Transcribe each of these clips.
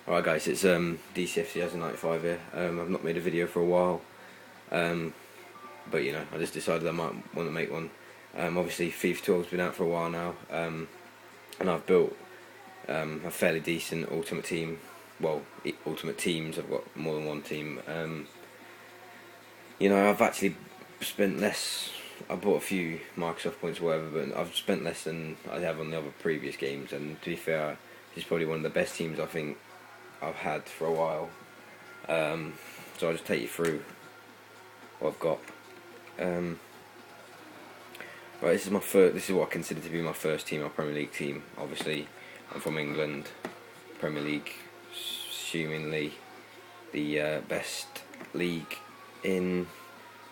Alright guys, it's DCFC as a 95 here. I've not made a video for a while, but I just decided I might want to make one. Obviously FIFA 12's been out for a while now, and I've built a fairly decent ultimate team. Well, ultimate teams, I've got more than one team. I've actually spent less. I bought a few Microsoft points or whatever, but I've spent less than I have on the other previous games, and to be fair, it's probably one of the best teams I think I've had for a while. So I'll just take you through what I've got. Right, this is my first. This is what I consider to be my first team, my Premier League team. Obviously, I'm from England. Premier League, assumingly the best league in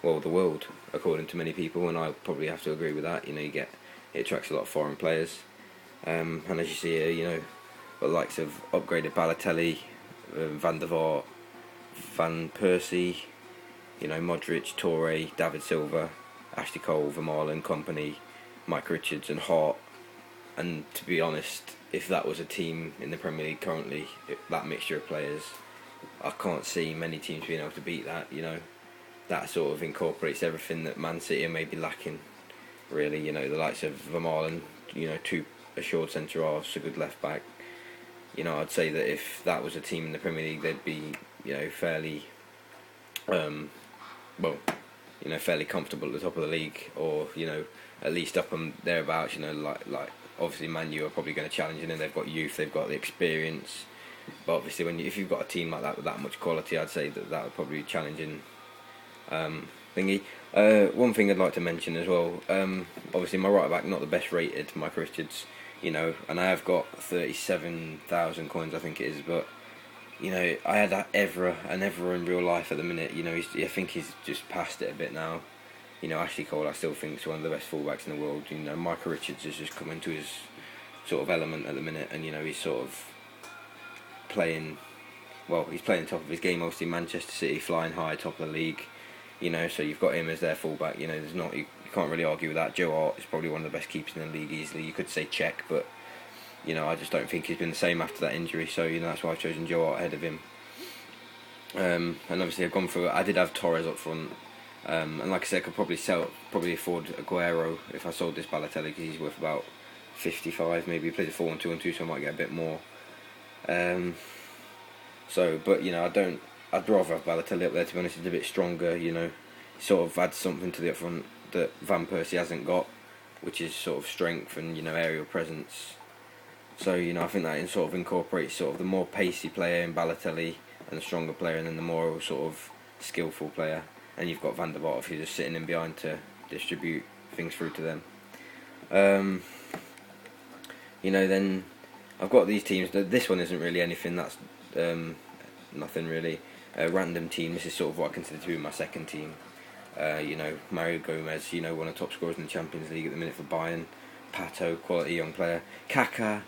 the world, according to many people, and I probably have to agree with that. It attracts a lot of foreign players, and as you see here, the likes of upgraded Balotelli, Van der Vaart, Van Persie, Modric, Toure, David Silva, Ashley Cole, Vermaelen, Company, Mike Richards and Hart. And to be honest, if that was a team in the Premier League currently, that mixture of players, I can't see many teams being able to beat that. That sort of incorporates everything that Man City may be lacking, really. The likes of Vermaelen, two assured centre halves, a good left back. I'd say that if that was a team in the Premier League, they'd be, fairly, fairly comfortable at the top of the league, or at least up and thereabouts. Like obviously Man U are probably going to challenge, and they've got youth, they've got the experience. But obviously, if you've got a team like that with that much quality, I'd say that would probably be challenging. Thingy. One thing I'd like to mention as well. Obviously, my right back not the best rated, Mike Richards. And I have got 37,000 coins, I think it is, but I had that Evra in real life at the minute. I think he's just past it a bit now. Ashley Cole I still think is one of the best fullbacks in the world. Michael Richards has just come into his sort of element at the minute, and he's sort of playing. Well, he's playing top of his game. Obviously, Manchester City flying high, top of the league. So you've got him as their fullback. There's not. You can't really argue with that. Joe Hart is probably one of the best keepers in the league easily. You could say Czech, but I just don't think he's been the same after that injury. So that's why I've chosen Joe Hart ahead of him. And obviously I've gone through. I did have Torres up front, and like I said, I could probably afford Aguero if I sold this Balotelli, because he's worth about 55. Maybe he plays a 4-1-2-1-2, so I might get a bit more. But I don't. I'd rather have Balotelli up there, to be honest. He's a bit stronger. Sort of adds something to the up front that Van Persie hasn't got, which is sort of strength and aerial presence. So I think that sort of incorporates sort of the more pacey player in Balotelli and the stronger player, and then the more sort of skillful player. And you've got Van der Vaart who's just sitting in behind to distribute things through to them. Then I've got these teams. This one isn't really anything. That's nothing really. Random team. This is sort of what I consider to be my second team. Mario Gomez, one of the top scorers in the Champions League at the minute for Bayern. Pato, quality young player. Kaká,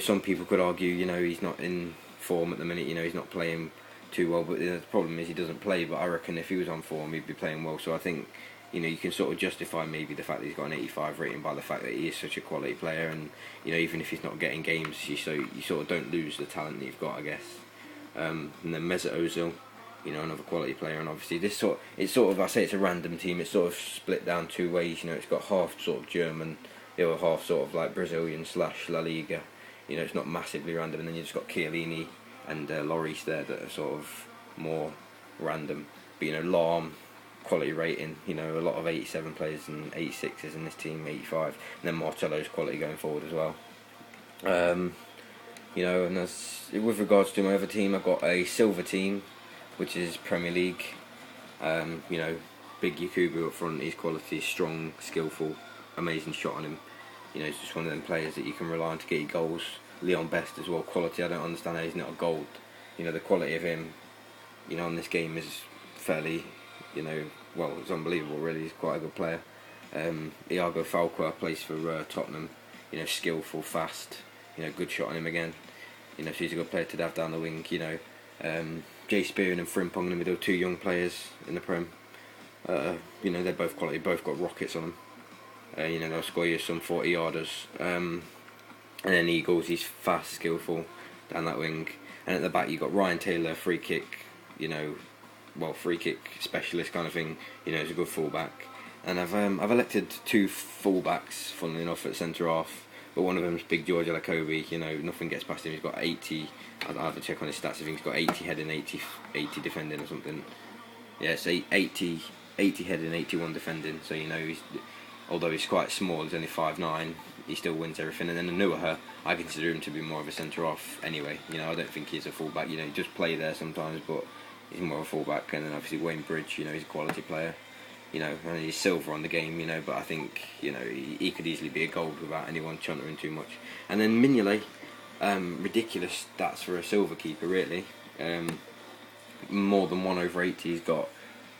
some people could argue, he's not in form at the minute. He's not playing too well. But the problem is he doesn't play. But I reckon if he was on form, he'd be playing well. So I think, you can sort of justify maybe the fact that he's got an 85 rating by the fact that he is such a quality player. And even if he's not getting games, you sort of don't lose the talent that you've got, I guess. And then Mesut Ozil, another quality player. And obviously I say it's a random team. It's sort of split down two ways. It's got half sort of German, the other half sort of like Brazilian / La Liga. It's not massively random. And then you've just got Chiellini and Lloris there that are sort of more random. But Lahm, quality rating. A lot of 87 players and 86s in this team, 85. And then Marcelo's quality going forward as well. And with regards to my other team, I've got a silver team, which is Premier League. Big Yakubu up front. He's quality, strong, skillful, amazing shot on him. He's just one of them players that you can rely on to get your goals. Leon Best as well, quality. I don't understand how he's not a gold. The quality of him, on this game is fairly, it's unbelievable really. He's quite a good player. Iago Falqua plays for Tottenham. Skillful, fast. Good shot on him again. So he's a good player to have down the wing. Jay Spearing and Frimpong in the middle, two young players in the Prem. They're both quality, both got rockets on them. They'll score you some 40 yarders. And then Eagles, he's fast, skillful, down that wing, and at the back you got Ryan Taylor, free kick, free kick specialist kind of thing. He's a good fullback. And I've elected 2 fullbacks, funnily enough, at centre half. But one of them's Big George Alakobi. Nothing gets past him. He's got 80. I'll have to check on his stats. I think he's got 80 heading, 80 defending or something. Yeah, so 80 heading, 81 defending. So although he's quite small, he's only 5'9", he still wins everything. And then Anuaha, I consider him to be more of a centre half anyway. I don't think he's a fullback. He just play there sometimes, but he's more of a fullback. And then obviously Wayne Bridge, he's a quality player. And he's silver on the game, but I think, he could easily be a gold without anyone chuntering too much. And then Mignolet, ridiculous stats for a silver keeper, really. More than 1/80, he's got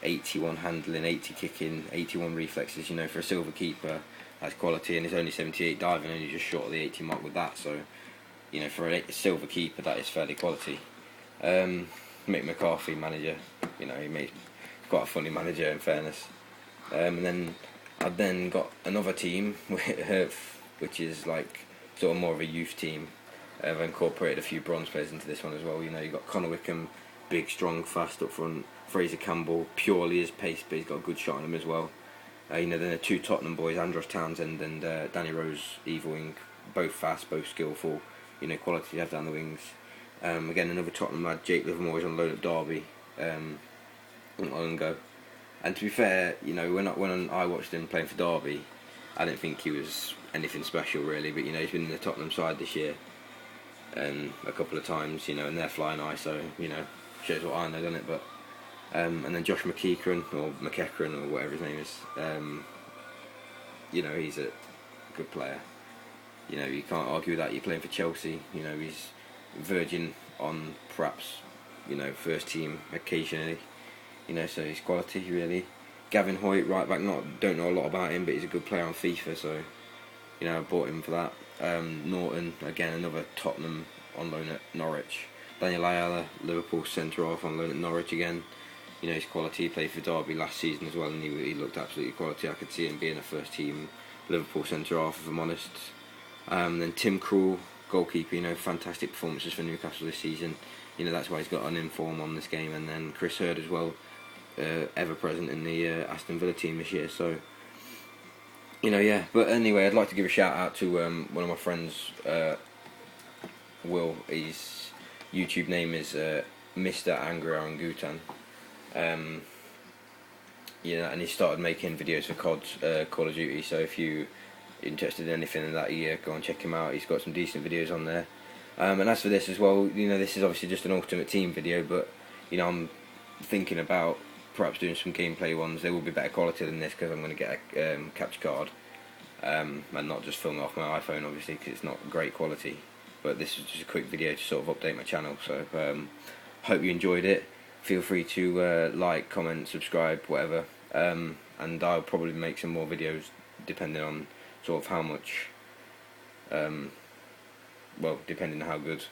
81 handling, 80 kicking, 81 reflexes. For a silver keeper, that's quality, and he's only 78 diving, only just short of the 80 mark with that. So, for a silver keeper, that is fairly quality. Mick McCarthy, manager, he makes quite a funny manager, in fairness. And then I've then got another team, which is like sort of more of a youth team. I've incorporated a few bronze players into this one as well. You've got Connor Wickham, big, strong, fast up front. Fraser Campbell, purely his pace, but he's got a good shot on him as well. Then the 2 Tottenham boys, Andros Townsend and Danny Rose, either wing, both fast, both skillful. Quality to have down the wings. Again, another Tottenham lad, Jake Livermore, is on loan at Derby. Not long ago. And to be fair, when I watched him playing for Derby, I didn't think he was anything special really. But he's been in the Tottenham side this year, a couple of times, and they're flying high. So shows what I know, doesn't it? But and then Josh McEachran or whatever his name is, he's a good player. You can't argue with that. You're playing for Chelsea. He's verging on perhaps first team occasionally. So he's quality, really. Gavin Hoyt, right back, don't know a lot about him, but he's a good player on FIFA, so, I bought him for that. Norton, again, another Tottenham on loan at Norwich. Daniel Ayala, Liverpool centre-half on loan at Norwich again. He's quality. He played for Derby last season as well, and he looked absolutely quality. I could see him being a first-team Liverpool centre-half, if I'm honest. Then Tim Krul, goalkeeper, fantastic performances for Newcastle this season. That's why he's got an inform on this game. And then Chris Hurd as well, ever present in the Aston Villa team this year. So, yeah. But anyway, I'd like to give a shout out to one of my friends, Will. His YouTube name is Mrangryorangutan. And he started making videos for Call of Duty. So if you interested in anything in that year, go and check him out. He's got some decent videos on there. And as for this as well, this is obviously just an Ultimate Team video, but I'm thinking about perhaps doing some gameplay ones. They will be better quality than this because I'm going to get a capture card and not just film it off my iPhone, obviously, because it's not great quality. But this is just a quick video to sort of update my channel. So hope you enjoyed it. Feel free to like, comment, subscribe, whatever. And I'll probably make some more videos depending on sort of how much, depending on how good,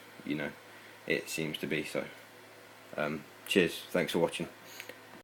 it seems to be. So, cheers, thanks for watching.